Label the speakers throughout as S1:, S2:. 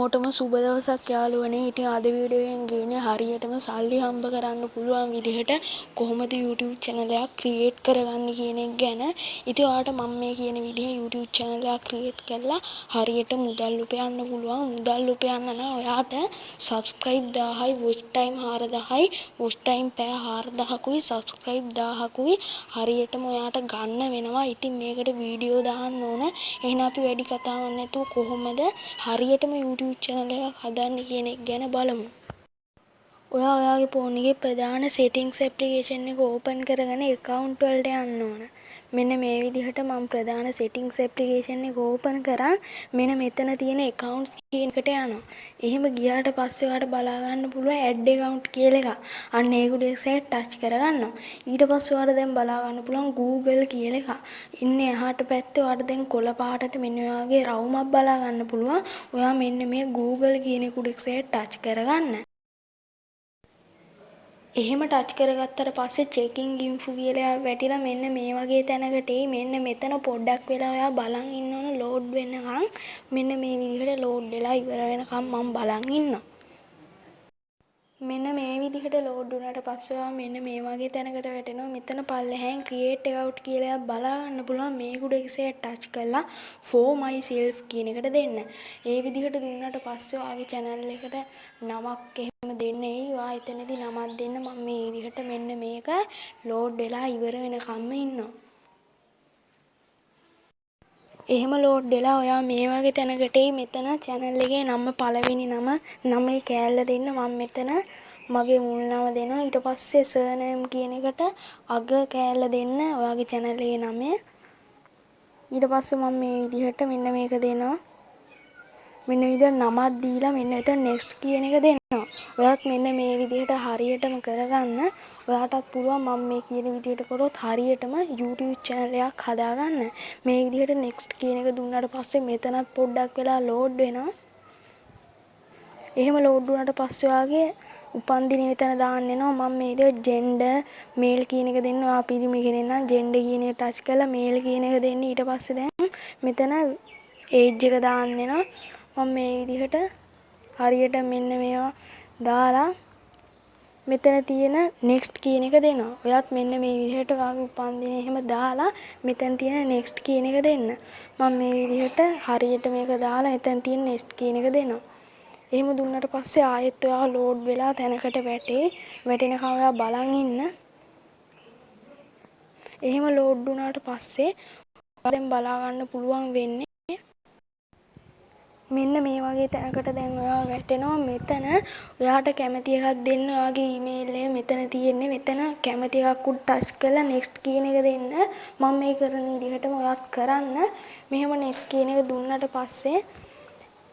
S1: හැමෝටම සුබ දවසක් යාළුවනේ. ඉතින් අද වීඩියෝ එකෙන් ගේන්නේ හරියටම සල්ලි හම්බ කරන්න පුළුවන් විදිහට කොහොමද YouTube channel එකක් create කරගන්න කියන එක ගැන. ඉතින් ඔයාලට මම මේ කියන විදිහේ YouTube channel එකක් create කරලා හරියට මුදල් උපයන්න පුළුවන්. මුදල් උපයන්න නම් ඔයාට subscribe 1000යි, watch time 4000යි, watch time පැය 4000කුයි, subscribe 1000කුයි හරියටම ඔයාට ගන්න වෙනවා. ඉතින් මේකට වීඩියෝ දාන්න ඕන. එහෙනම් අපි වැඩි කතාවක් නැතුව කොහොමද හරියටම YouTube channel එකක් හදන්න කියන එක ගැන බලමු. ඔයාගේ ෆෝන් එකේ ප්‍රධාන settings application එක open කරගෙන account වලට යන්න ඕන. මෙන්න මේ විදිහට මම ප්‍රධාන settings application එක open කරා. මෙන්න මෙතන තියෙන accounts කියන එකට යනවා. එහෙම ගියාට පස්සේ ඔයාලට බලා ගන්න පුළුවන් add account කියලා එකක්. අන්න ඒක උඩට touch කරගන්නවා. ඊට පස්සේ ඔයාලට දැන් බලා ගන්න පුළුවන් Google කියලා එකක්. ඉන්නේ එහාට පැත්තේ ඔයාලට දැන් කොළ පාටට මෙන්න ඔයාගේ රවුමක් බලා ගන්න පුළුවන්. ඔයා මෙන්න මේ Google කියන එක උඩට touch කරගන්න. එහෙම ටච් කරගත්තට පස්සේ checking info කියලා වැටිලා මෙන්න මේ වගේ තැනකට මෙන්න මෙතන පොඩ්ඩක් වෙලා ඔයා බලන් ඉන්න ඕන load වෙනකන්. මෙන්න මේ විදිහට load වෙලා ඉවර වෙනකන් මම බලන් ඉන්නවා. මෙන්න මේ විදිහට load වුණාට පස්සේ ඔයා මෙන්න මේ වගේ තැනකට වැටෙනවා. මෙතන පල්ලෙහාන් create account කියලා බලා ගන්න පුළුවන්. මේක උඩ touch කරලා for myself කියන එකට දෙන්න. ඒ විදිහට දුන්නාට පස්සේ ඔයාගේ channel එකට නමක් එහෙම දෙන්නේ. ඔයා එතනදී නමක් දෙන්න. මම මේ විදිහට මෙන්න මේක load වෙලා ඉවර වෙනකම්ම ඉන්නවා. එහෙම load වෙලා ඔයා මේ වගේ තැනකට මෙතන channel එකේ නම පළවෙනි නමේ කෑල්ල දෙන්න. මම මෙතන මගේ මුල් නම දෙනවා. ඊට පස්සේ surname කියන එකට අග කෑල්ල දෙන්න ඔයාගේ channel එකේ නම. ඊට පස්සේ මම මේ විදිහට මෙන්න මේක දෙනවා. මෙන්න විදිහට නමක් දීලා මෙන්න එතන next කියන එක දෙනවා. ඔයාත් මෙන්න මේ විදිහට හරියටම කරගන්න. ඔයාටත් පුළුවන් මම මේ කියන විදිහට කරොත් හරියටම YouTube channel එකක් හදාගන්න. මේ විදිහට next කියන එක දුන්නාට පස්සේ මෙතනත් පොඩ්ඩක් වෙලා load වෙනවා. එහෙම load වුණාට පස්සේ ඔයාගේ උපන්දිනේ මෙතන දාන්න එනවා. මම මේ විදිහට gender male කියන එක දෙන්න. ඔයා පිරිමි කෙනෙක් නම් gender කියන එක touch කරලා male කියන එක දෙන්න. ඊට පස්සේ දැන් මෙතන age එක දාන්න එනවා. මම මේ විදිහට හරියට මෙන්න මේවා දාලා මෙතන තියෙන next කියන එක දෙනවා. ඔයාත් මෙන්න මේ විදිහට ඔයාගේ උපන්දිනේ එහෙම දාලා මෙතන තියෙන next කියන එක දෙන්න. මම මේ විදිහට හරියට මේක දාලා මෙතන තියෙන next කියන එක දෙනවා. එහෙම දුන්නාට පස්සේ ආයෙත් ඔයා load වෙලා තැනකට වැටෙනකම් ඔයා බලන් ඉන්න. එහෙම load වුණාට පස්සේ ඔයාලෙන් බලා ගන්න පුළුවන් වෙන්නේ මෙන්න මේ වගේ තැනකට දැන් ඔයා වැටෙනවා. මෙතන ඔයාට කැමති එකක් දෙන්න. ඔයාගේ email එක මෙතන තියෙන්නේ. මෙතන කැමති එකක් උඩ touch කරලා next කියන එක දෙන්න. මම මේ කරන විදිහටම ඔයාත් කරන්න. මෙහෙම next කියන එක දුන්නාට පස්සේ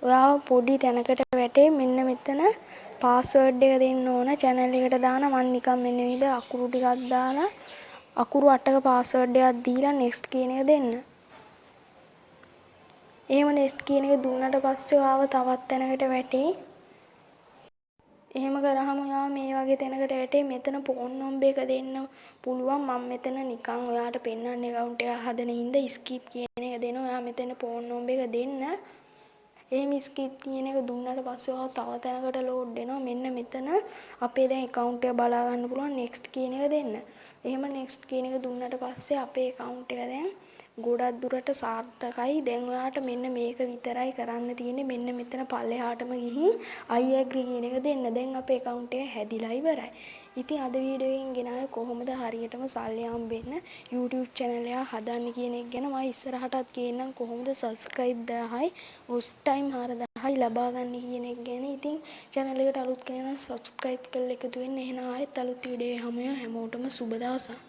S1: ඔයාව පොඩි තැනකට වැටේ. මෙන්න මෙතන password එක දෙන්න ඕන. channel එකට දාන මම නිකන් මෙන්න විදිහ අකුරු ටිකක් දාලා අකුරු 8ක password එකක් දීලා next කියන එක දෙන්න. එහෙම next කියන එක දුන්නාට පස්සේ ඔයාව තවත් තැනකට වැටේ. එහෙම කරාම ඔයාව මේ වගේ තැනකට වැටේ. මෙතන phone number එක දෙන්න පුළුවන්. මම මෙතන නිකන් ඔයාට පෙන්නන්න account එක හදන හින්දා skip කියන එක දෙනවා. ඔයා මෙතන phone number එක දෙන්න. එහෙම skip කියන එක දුන්නාට පස්සේ ඔයාව තව තැනකට load වෙනවා. මෙන්න මෙතන අපේ දැන් account එක බලා ගන්න පුළුවන්. next කියන එක දෙන්න. එහෙම next කියන එක දුන්නාට පස්සේ අපේ account එක දැන් ගොඩක් දුරට සාර්ථකයි. දැන් ඔයාට මෙන්න මේක විතරයි කරන්න තියෙන්නේ. මෙන්න මෙතන පල්ලෙහාටම ගිහින් I agree කියන එක දෙන්න. දැන් අපේ account එක හැදිලා ඉවරයි. ඉතින් අද වීඩියෝ එකෙන් ගෙනාවේ කොහොමද හරියටම සල්ලි හම්බෙන්න YouTube channel එක හදන්න කියන එක ගැන. මම ඉස්සරහටත් කියන්නම් කොහොමද subscribe 1000යි, watch time 4000යි ලබා ගන්න කියන එක ගැන. ඉතින් channel එකට අලුත් කෙනෙක් නම් subscribe කරලා එකතු වෙන්න. එහෙනම් ආයෙත් අලුත් වීඩියෝ එක හැමෝටම සුබ දවසක්.